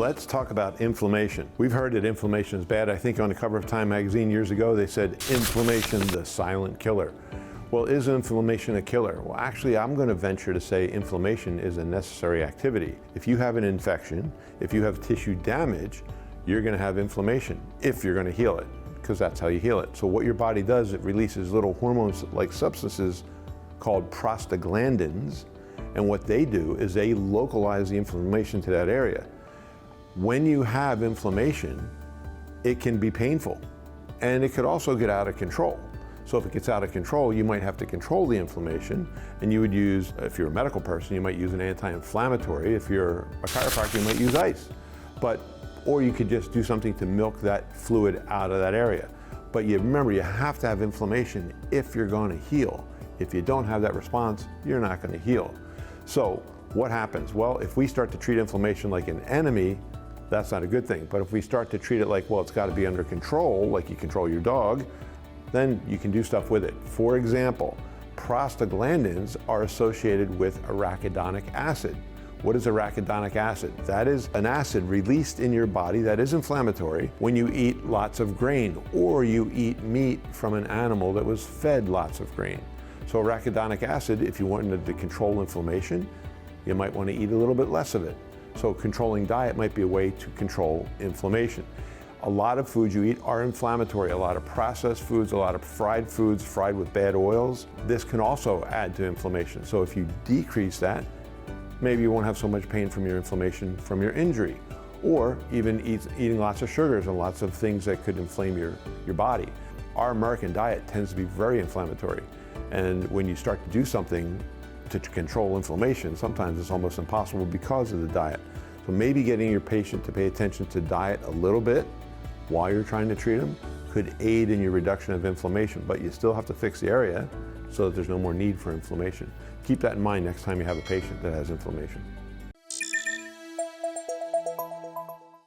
Let's talk about inflammation. We've heard that inflammation is bad. I think on the cover of Time magazine years ago, they said, inflammation, the silent killer. Well, is inflammation a killer? Well, actually, I'm going to venture to say inflammation is a necessary activity. If you have an infection, if you have tissue damage, you're going to have inflammation if you're going to heal it, because that's how you heal it. So what your body does, it releases little hormones-like substances called prostaglandins, and what they do is they localize the inflammation to that area. When you have inflammation, it can be painful, and it could also get out of control. So if it gets out of control, you might have to control the inflammation, and you would use, if you're a medical person, you might use an anti-inflammatory. If you're a chiropractor, you might use ice. Or you could just do something to milk that fluid out of that area. But you remember, you have to have inflammation if you're going to heal. If you don't have that response, you're not going to heal. So what happens? Well, if we start to treat inflammation like an enemy, that's not a good thing. But if we start to treat it like, well, it's got to be under control, like you control your dog, then you can do stuff with it. For example, prostaglandins are associated with arachidonic acid. What is arachidonic acid? That is an acid released in your body that is inflammatory when you eat lots of grain, or you eat meat from an animal that was fed lots of grain. So arachidonic acid, if you wanted to control inflammation, you might want to eat a little bit less of it. So controlling diet might be a way to control inflammation. A lot of foods you eat are inflammatory. A lot of processed foods, a lot of fried foods, fried with bad oils. This can also add to inflammation. So if you decrease that, maybe you won't have so much pain from your inflammation from your injury. Or even eating lots of sugars and lots of things that could inflame your body. Our American diet tends to be very inflammatory. And when you start to do something to control inflammation, sometimes it's almost impossible because of the diet. So maybe getting your patient to pay attention to diet a little bit while you're trying to treat them could aid in your reduction of inflammation, but you still have to fix the area so that there's no more need for inflammation. Keep that in mind next time you have a patient that has inflammation.